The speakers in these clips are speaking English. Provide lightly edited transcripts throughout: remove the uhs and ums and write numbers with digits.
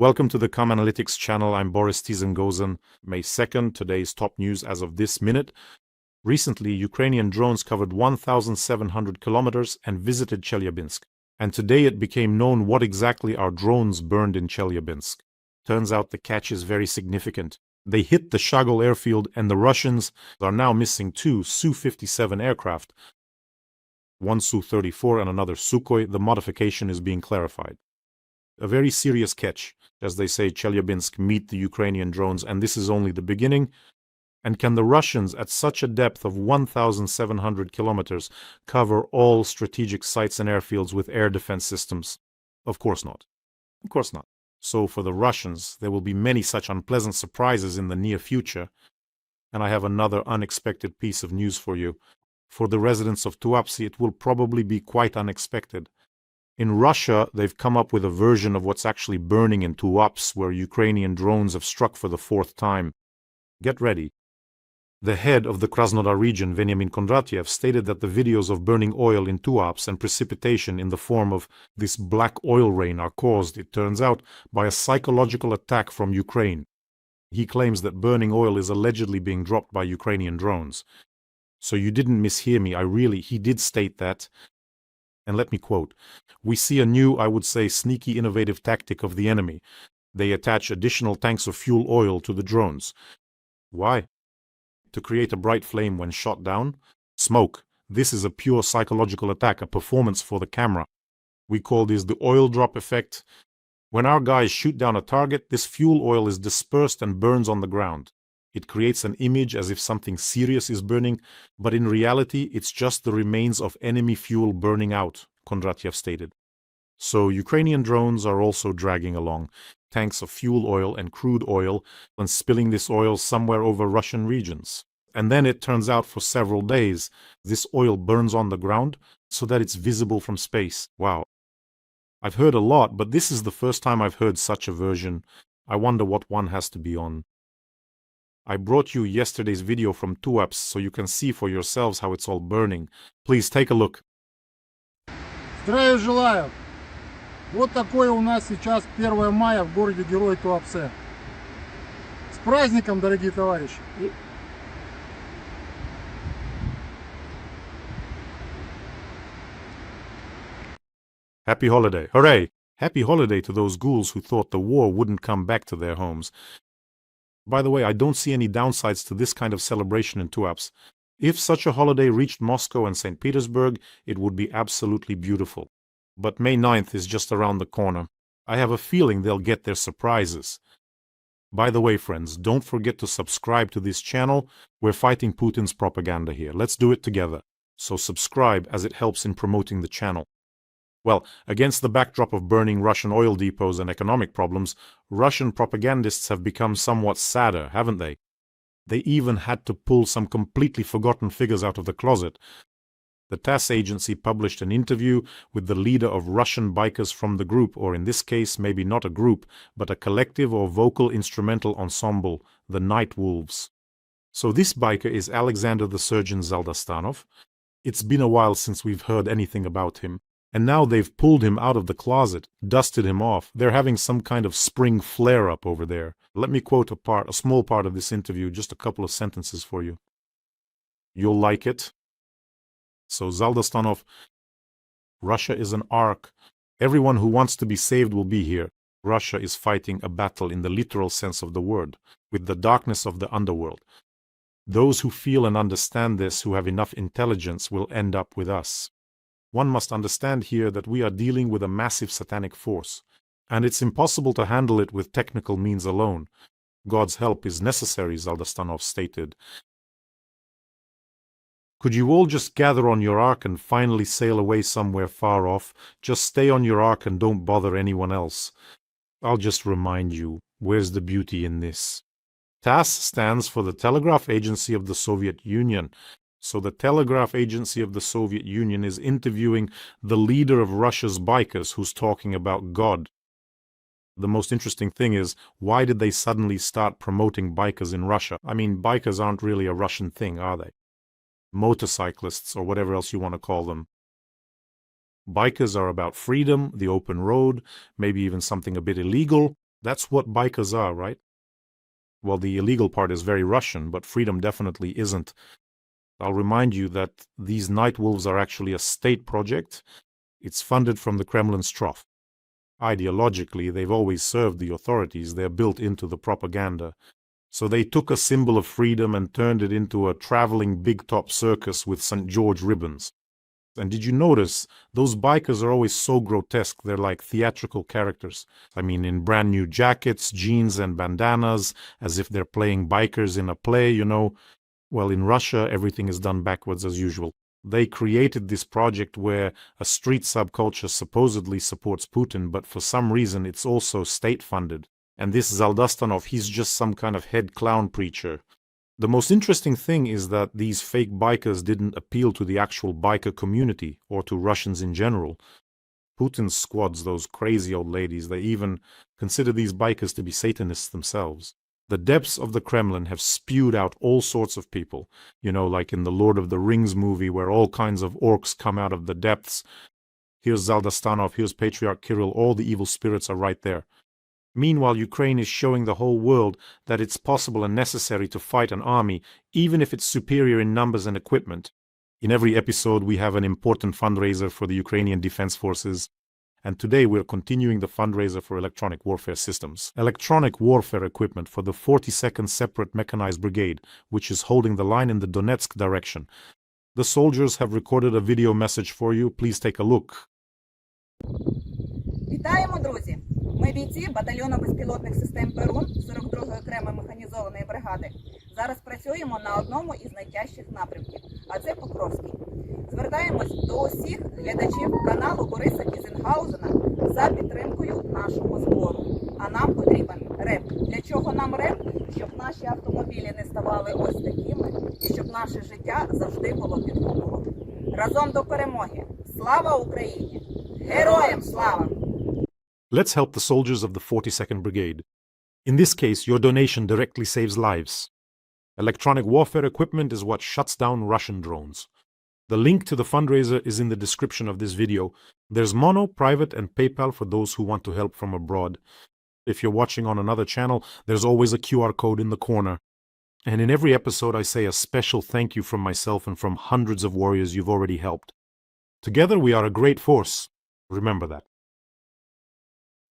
Welcome to the Com Analytics channel. I'm Boris Tizengozen. May 2nd, today's top news as of this minute. Recently, Ukrainian drones covered 1,700 kilometers and visited Chelyabinsk. And today it became known what exactly our drones burned in Chelyabinsk. Turns out the catch is very significant. They hit the Shagol airfield, and the Russians are now missing two Su-57 aircraft, one Su-34 and another Sukhoi. The modification is being clarified. A very serious catch. As they say, Chelyabinsk meet the Ukrainian drones, and this is only the beginning. And can the Russians, at such a depth of 1,700 kilometers, cover all strategic sites and airfields with air defense systems? Of course not. Of course not. So for the Russians, there will be many such unpleasant surprises in the near future. And I have another unexpected piece of news for you. For the residents of Tuapse, it will probably be quite unexpected. In Russia, they've come up with a version of what's actually burning in Tuapse, where Ukrainian drones have struck for the fourth time. Get ready. The head of the Krasnodar region, Veniamin Kondratiev, stated that the videos of burning oil in Tuapse and precipitation in the form of this black oil rain are caused, it turns out, by a psychological attack from Ukraine. He claims that burning oil is allegedly being dropped by Ukrainian drones. So you didn't mishear me. He did state that. And let me quote, "We see a new, I would say, sneaky innovative tactic of the enemy. They attach additional tanks of fuel oil to the drones. Why? To create a bright flame when shot down? Smoke. This is a pure psychological attack, a performance for the camera. We call this the oil drop effect. When our guys shoot down a target, this fuel oil is dispersed and burns on the ground. It creates an image as if something serious is burning, but in reality, it's just the remains of enemy fuel burning out," Kondratiev stated. So Ukrainian drones are also dragging along tanks of fuel oil and crude oil and spilling this oil somewhere over Russian regions. And then it turns out for several days, this oil burns on the ground so that it's visible from space. Wow. I've heard a lot, but this is the first time I've heard such a version. I wonder what one has to be on. I brought you yesterday's video from Tuapse so you can see for yourselves how it's all burning. Please take a look. Здравия желаю! Вот такое у нас сейчас 1 мая в городе-герой Туапсе. С праздником, дорогие товарищи! Happy holiday. Hooray! Happy holiday to those ghouls who thought the war wouldn't come back to their homes. By the way, I don't see any downsides to this kind of celebration in Tuapse. If such a holiday reached Moscow and St. Petersburg, it would be absolutely beautiful. But May 9th is just around the corner. I have a feeling they'll get their surprises. By the way, friends, don't forget to subscribe to this channel. We're fighting Putin's propaganda here. Let's do it together. So subscribe, as it helps in promoting the channel. Well, against the backdrop of burning Russian oil depots and economic problems, Russian propagandists have become somewhat sadder, haven't they? They even had to pull some completely forgotten figures out of the closet. The TASS agency published an interview with the leader of Russian bikers from the group, or in this case, maybe not a group, but a collective or vocal instrumental ensemble, the Night Wolves. So this biker is Alexander the Surgeon Zaldastanov. It's been a while since we've heard anything about him. And now they've pulled him out of the closet, dusted him off. They're having some kind of spring flare-up over there. Let me quote a small part of this interview, just a couple of sentences for you. You'll like it. So Zaldastanov, Russia is an ark. Everyone who wants to be saved will be here. Russia is fighting a battle in the literal sense of the word, with the darkness of the underworld. Those who feel and understand this, who have enough intelligence, will end up with us. One must understand here that we are dealing with a massive satanic force, and it's impossible to handle it with technical means alone. God's help is necessary, Zaldastanov stated. Could you all just gather on your ark and finally sail away somewhere far off? Just stay on your ark and don't bother anyone else. I'll just remind you, where's the beauty in this? TASS stands for the Telegraph Agency of the Soviet Union. So the Telegraph Agency of the Soviet Union is interviewing the leader of Russia's bikers who's talking about God. The most interesting thing is, why did they suddenly start promoting bikers in Russia? I mean, bikers aren't really a Russian thing, are they? Motorcyclists, or whatever else you want to call them. Bikers are about freedom, the open road, maybe even something a bit illegal. That's what bikers are, right? Well, the illegal part is very Russian, but freedom definitely isn't. I'll remind you that these night wolves are actually a state project. It's funded from the Kremlin's trough. Ideologically, they've always served the authorities. They're built into the propaganda. So they took a symbol of freedom and turned it into a traveling big-top circus with St. George ribbons. And did you notice, those bikers are always so grotesque, they're like theatrical characters. I mean, in brand new jackets, jeans, and bandanas, as if they're playing bikers in a play, you know. Well, in Russia, everything is done backwards as usual. They created this project where a street subculture supposedly supports Putin, but for some reason it's also state-funded. And this Zaldastanov, he's just some kind of head clown preacher. The most interesting thing is that these fake bikers didn't appeal to the actual biker community or to Russians in general. Putin's squads, those crazy old ladies, they even consider these bikers to be Satanists themselves. The depths of the Kremlin have spewed out all sorts of people, you know, like in the Lord of the Rings movie where all kinds of orcs come out of the depths. Here's Zaldastanov, here's Patriarch Kirill, all the evil spirits are right there. Meanwhile, Ukraine is showing the whole world that it's possible and necessary to fight an army, even if it's superior in numbers and equipment. In every episode, we have an important fundraiser for the Ukrainian Defense Forces. And today we're continuing the fundraiser for electronic warfare systems. Electronic warfare equipment for the 42nd Separate Mechanized Brigade, which is holding the line in the Donetsk direction. The soldiers have recorded a video message for you. Please take a look. Вітаємо, друзі! Ми бійці батальйону безпілотних систем Перун 42-ї окремої механізованої бригади. Зараз працюємо на одному із найтяжчих напрямків, а це Покровський. Звертаємось до усіх глядачів каналу Бориса Кізенгаузена за підтримкою нашого збору. А нам потрібен реп. Для чого нам реп? Щоб наші автомобілі не ставали ось такими і щоб наше життя завжди було під куполом. Разом до перемоги! Слава Україні! Героям слава! Let's help the soldiers of the 42nd Brigade. In this case, your donation directly saves lives. Electronic warfare equipment is what shuts down Russian drones. The link to the fundraiser is in the description of this video. There's Mono, Private, and PayPal for those who want to help from abroad. If you're watching on another channel, there's always a QR code in the corner. And in every episode, I say a special thank you from myself and from hundreds of warriors you've already helped. Together, we are a great force. Remember that.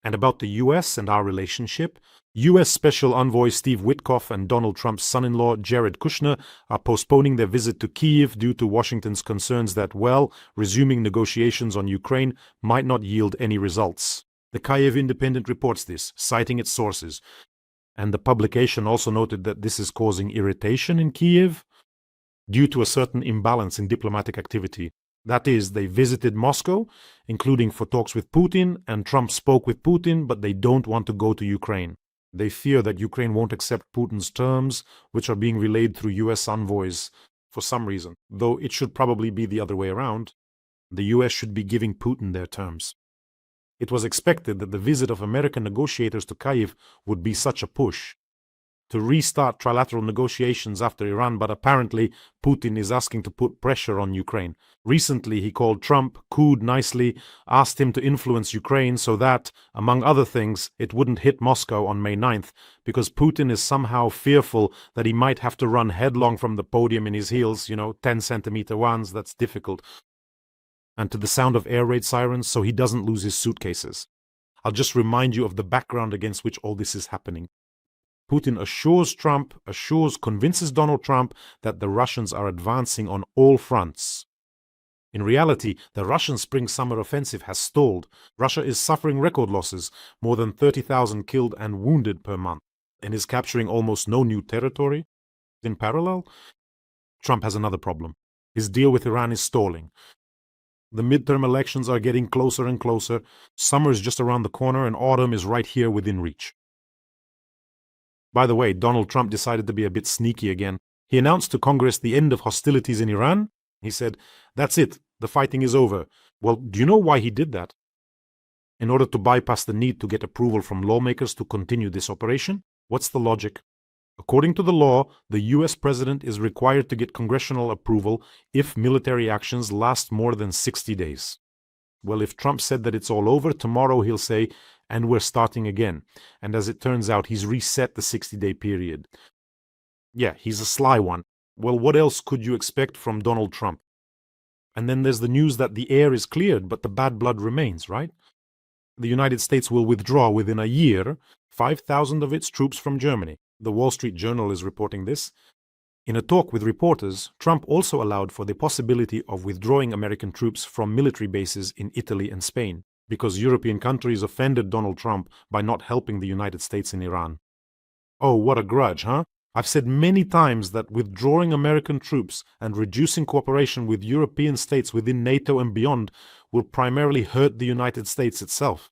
And about the US and our relationship, US Special Envoy Steve Witkoff and Donald Trump's son-in-law Jared Kushner are postponing their visit to Kyiv due to Washington's concerns that, well, resuming negotiations on Ukraine might not yield any results. The Kyiv Independent reports this, citing its sources. And the publication also noted that this is causing irritation in Kyiv due to a certain imbalance in diplomatic activity. That is, they visited Moscow, including for talks with Putin, and Trump spoke with Putin, but they don't want to go to Ukraine. They fear that Ukraine won't accept Putin's terms, which are being relayed through US envoys for some reason, though it should probably be the other way around. The US should be giving Putin their terms. It was expected that the visit of American negotiators to Kyiv would be such a push to restart trilateral negotiations after Iran, but apparently Putin is asking to put pressure on Ukraine. Recently, he called Trump, cooed nicely, asked him to influence Ukraine so that, among other things, it wouldn't hit Moscow on May 9th, because Putin is somehow fearful that he might have to run headlong from the podium in his heels, 10-centimeter ones, that's difficult, and to the sound of air raid sirens so he doesn't lose his suitcases. I'll just remind you of the background against which all this is happening. Putin convinces Donald Trump that the Russians are advancing on all fronts. In reality, the Russian spring-summer offensive has stalled. Russia is suffering record losses, more than 30,000 killed and wounded per month, and is capturing almost no new territory. In parallel, Trump has another problem. His deal with Iran is stalling. The midterm elections are getting closer and closer. Summer is just around the corner, and autumn is right here within reach. By the way, Donald Trump decided to be a bit sneaky again. He announced to Congress the end of hostilities in Iran. He said, "That's it, the fighting is over." Well, do you know why he did that? In order to bypass the need to get approval from lawmakers to continue this operation? What's the logic? According to the law, the US president is required to get congressional approval if military actions last more than 60 days. Well, if Trump said that it's all over, tomorrow he'll say, and we're starting again. And as it turns out, he's reset the 60-day period. Yeah, he's a sly one. Well, what else could you expect from Donald Trump? And then there's the news that the air is cleared, but the bad blood remains, right? The United States will withdraw within a year 5,000 of its troops from Germany. The Wall Street Journal is reporting this. In a talk with reporters, Trump also allowed for the possibility of withdrawing American troops from military bases in Italy and Spain, because European countries offended Donald Trump by not helping the United States in Iran. Oh, what a grudge, huh? I've said many times that withdrawing American troops and reducing cooperation with European states within NATO and beyond will primarily hurt the United States itself.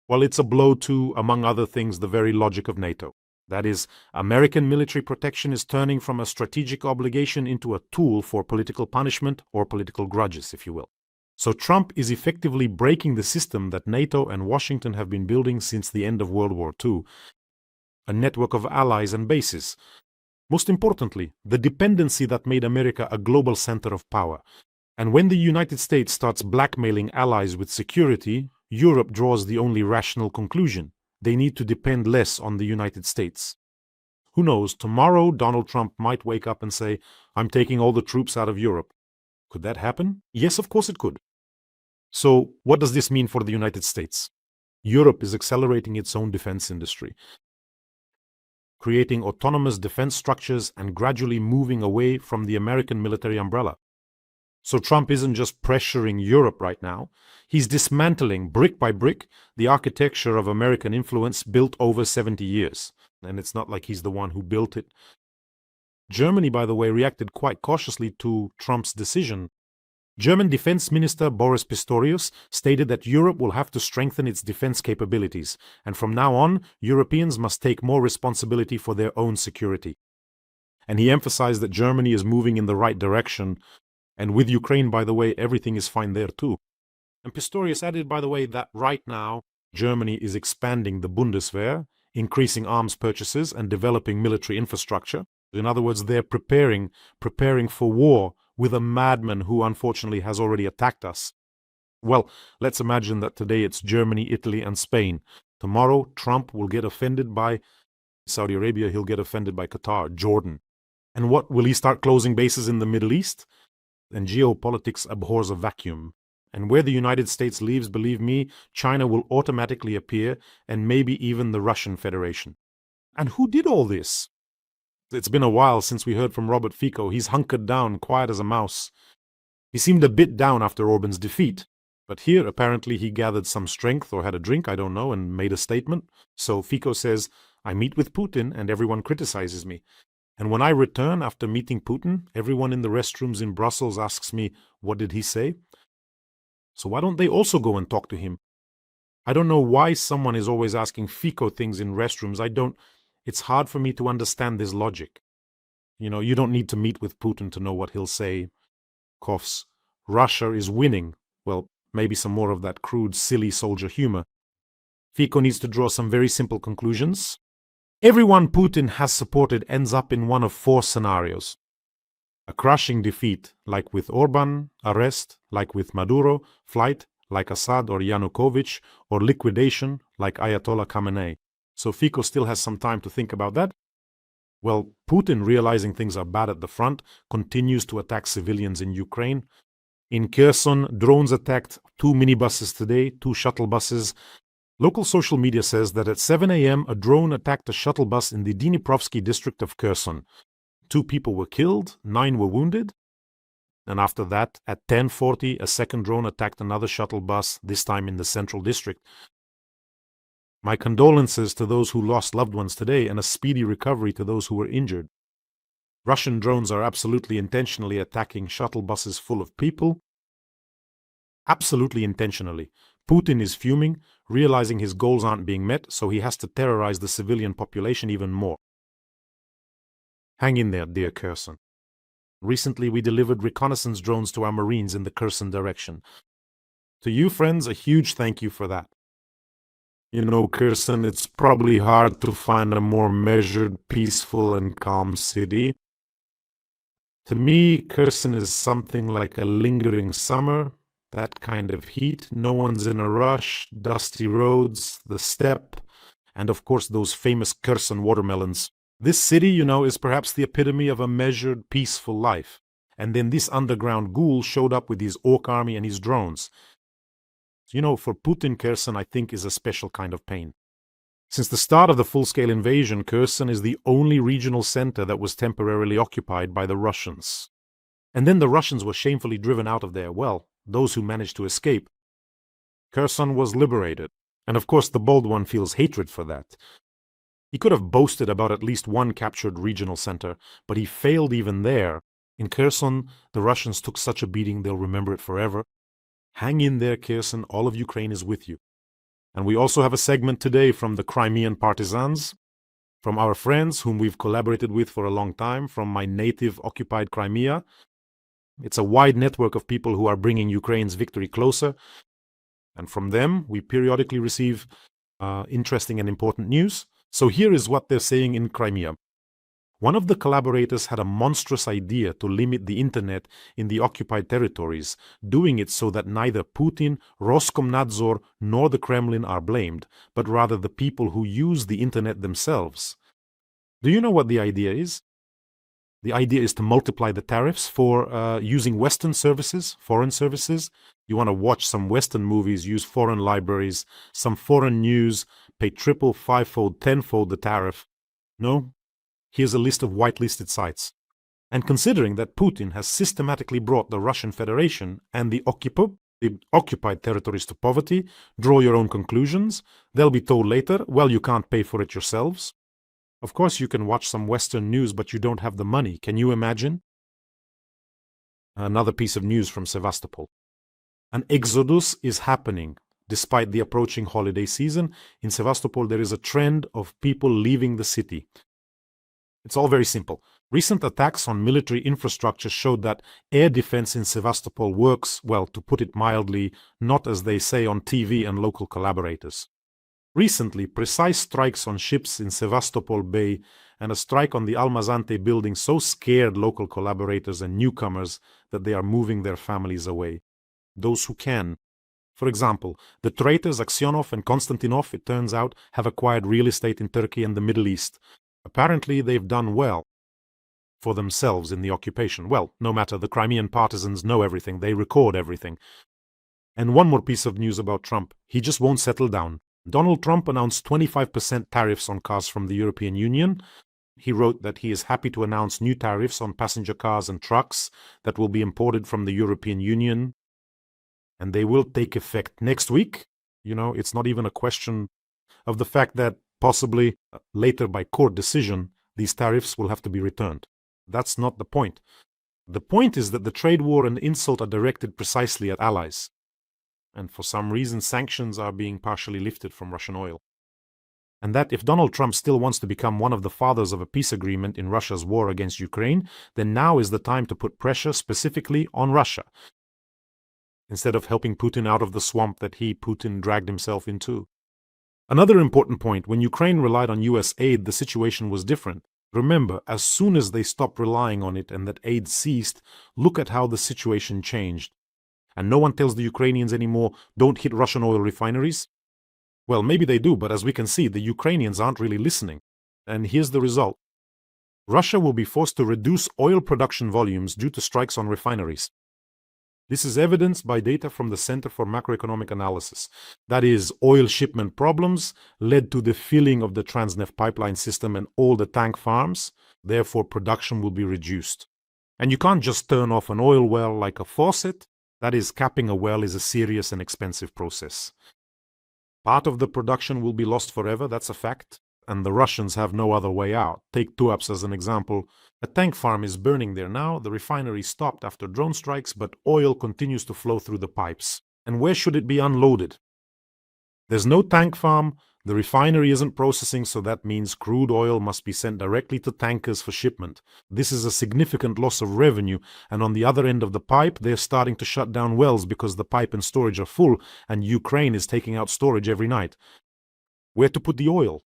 Well, it's a blow to, among other things, the very logic of NATO. That is, American military protection is turning from a strategic obligation into a tool for political punishment or political grudges, if you will. So Trump is effectively breaking the system that NATO and Washington have been building since the end of World War II, a network of allies and bases. Most importantly, the dependency that made America a global center of power. And when the United States starts blackmailing allies with security, Europe draws the only rational conclusion. They need to depend less on the United States. Who knows, tomorrow Donald Trump might wake up and say, I'm taking all the troops out of Europe. Could that happen? Yes, of course it could. So what does this mean for the United States? Europe is accelerating its own defense industry, creating autonomous defense structures and gradually moving away from the American military umbrella. So Trump isn't just pressuring Europe right now, he's dismantling brick by brick the architecture of American influence built over 70 years. And it's not like he's the one who built it. Germany, by the way, reacted quite cautiously to Trump's decision. German Defense Minister Boris Pistorius stated that Europe will have to strengthen its defense capabilities, and from now on, Europeans must take more responsibility for their own security. And he emphasized that Germany is moving in the right direction, and with Ukraine, by the way, everything is fine there too. And Pistorius added, by the way, that right now, Germany is expanding the Bundeswehr, increasing arms purchases and developing military infrastructure. In other words, they're preparing for war with a madman who unfortunately has already attacked us. Well, let's imagine that today it's Germany, Italy, and Spain. Tomorrow, Trump will get offended by Saudi Arabia, he'll get offended by Qatar, Jordan. And what, will he start closing bases in the Middle East? And geopolitics abhors a vacuum. And where the United States leaves, believe me, China will automatically appear, and maybe even the Russian Federation. And who did all this? It's been a while since we heard from Robert Fico. He's hunkered down, quiet as a mouse. He seemed a bit down after Orban's defeat. But here, apparently, he gathered some strength or had a drink, I don't know, and made a statement. So Fico says, I meet with Putin and everyone criticizes me. And when I return after meeting Putin, everyone in the restrooms in Brussels asks me, what did he say? So why don't they also go and talk to him? I don't know why someone is always asking Fico things in restrooms. It's hard for me to understand this logic. You know, you don't need to meet with Putin to know what he'll say. Coughs. Russia is winning. Well, maybe some more of that crude, silly soldier humor. Fico needs to draw some very simple conclusions. Everyone Putin has supported ends up in one of four scenarios. A crushing defeat, like with Orban, arrest, like with Maduro, flight, like Assad or Yanukovych, or liquidation, like Ayatollah Khamenei. So Fico still has some time to think about that. Well, Putin, realizing things are bad at the front, continues to attack civilians in Ukraine. In Kherson, drones attacked 2 minibuses today, 2 shuttle buses. Local social media says that at 7 a.m., a drone attacked a shuttle bus in the Dniprovsky district of Kherson. 2 people were killed, 9 were wounded. And after that, at 10:40, a second drone attacked another shuttle bus, this time in the central district. My condolences to those who lost loved ones today and a speedy recovery to those who were injured. Russian drones are absolutely intentionally attacking shuttle buses full of people. Absolutely intentionally. Putin is fuming, realizing his goals aren't being met, so he has to terrorize the civilian population even more. Hang in there, dear Kherson. Recently, we delivered reconnaissance drones to our Marines in the Kherson direction. To you, friends, a huge thank you for that. You know, Kherson, it's probably hard to find a more measured, peaceful, and calm city. To me, Kherson is something like a lingering summer That kind of heat, no one's in a rush, dusty roads, the steppe, and of course those famous Kherson watermelons. This city, is perhaps the epitome of a measured, peaceful life. And then this underground ghoul showed up with his orc army and his drones. For Putin, Kherson, I think, is a special kind of pain. Since the start of the full-scale invasion, Kherson is the only regional center that was temporarily occupied by the Russians. And then the Russians were shamefully driven out of there. Well, those who managed to escape. Kherson was liberated. And of course, the bold one feels hatred for that. He could have boasted about at least one captured regional center, but he failed even there. In Kherson, the Russians took such a beating they'll remember it forever. Hang in there, Kherson. All of Ukraine is with you. And we also have a segment today from the Crimean partisans, from our friends whom we've collaborated with for a long time, from my native occupied Crimea. It's a wide network of people who are bringing Ukraine's victory closer. And from them, we periodically receive interesting and important news. So here is what they're saying in Crimea. One of the collaborators had a monstrous idea to limit the internet in the occupied territories, doing it so that neither Putin, Roskomnadzor, nor the Kremlin are blamed, but rather the people who use the internet themselves. Do you know what the idea is? The idea is to multiply the tariffs for using Western services, foreign services. You want to watch some Western movies, use foreign libraries, some foreign news, pay triple, fivefold, tenfold the tariff. No? Here's a list of whitelisted sites. And considering that Putin has systematically brought the Russian Federation and the occupied territories to poverty, draw your own conclusions. They'll be told later, well, you can't pay for it yourselves. Of course, you can watch some Western news, but you don't have the money. Can you imagine? Another piece of news from Sevastopol. An exodus is happening. Despite the approaching holiday season, in Sevastopol there is a trend of people leaving the city. It's all very simple. Recent attacks on military infrastructure showed that air defense in Sevastopol works, well, to put it mildly, not as they say on TV and local collaborators. Recently, precise strikes on ships in Sevastopol Bay and a strike on the Almazante building so scared local collaborators and newcomers that they are moving their families away. Those who can. For example, the traitors Aksionov and Konstantinov, it turns out, have acquired real estate in Turkey and the Middle East. Apparently, they've done well for themselves in the occupation. Well, no matter, the Crimean partisans know everything. They record everything. And one more piece of news about Trump. He just won't settle down. Donald Trump announced 25% tariffs on cars from the European Union. He wrote that he is happy to announce new tariffs on passenger cars and trucks that will be imported from the European Union. And they will take effect next week. It's not even a question of the fact that possibly later by court decision, these tariffs will have to be returned. That's not the point. The point is that the trade war and insult are directed precisely at allies. And for some reason, sanctions are being partially lifted from Russian oil. And that if Donald Trump still wants to become one of the fathers of a peace agreement in Russia's war against Ukraine, then now is the time to put pressure specifically on Russia, instead of helping Putin out of the swamp that Putin, dragged himself into. Another important point, when Ukraine relied on US aid, the situation was different. Remember, as soon as they stopped relying on it and that aid ceased, look at how the situation changed. And no one tells the Ukrainians anymore, don't hit Russian oil refineries. Well, maybe they do, but as we can see, the Ukrainians aren't really listening. And here's the result. Russia will be forced to reduce oil production volumes due to strikes on refineries. This is evidenced by data from the Center for Macroeconomic Analysis. That is, oil shipment problems led to the filling of the Transneft pipeline system and all the tank farms. Therefore, production will be reduced. And you can't just turn off an oil well like a faucet. That is, capping a well is a serious and expensive process. Part of the production will be lost forever, that's a fact. And the Russians have no other way out. Take Tuapse as an example. A tank farm is burning there now, the refinery stopped after drone strikes, but oil continues to flow through the pipes. And where should it be unloaded? There's no tank farm, the refinery isn't processing, so that means crude oil must be sent directly to tankers for shipment. This is a significant loss of revenue, and on the other end of the pipe, they're starting to shut down wells because the pipe and storage are full, and Ukraine is taking out storage every night. Where to put the oil?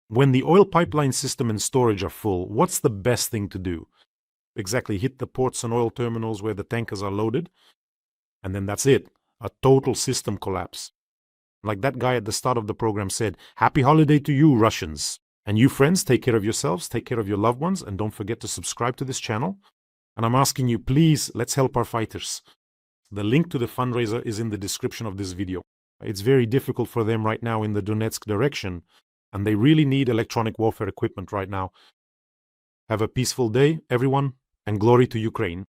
When the oil pipeline system and storage are full, what's the best thing to do? Exactly, hit the ports and oil terminals where the tankers are loaded? And then that's it. A total system collapse. Like that guy at the start of the program said, happy holiday to you, Russians. And you friends, take care of yourselves, take care of your loved ones, and don't forget to subscribe to this channel. And I'm asking you, please, let's help our fighters. The link to the fundraiser is in the description of this video. It's very difficult for them right now in the Donetsk direction, and they really need electronic warfare equipment right now. Have a peaceful day, everyone, and glory to Ukraine.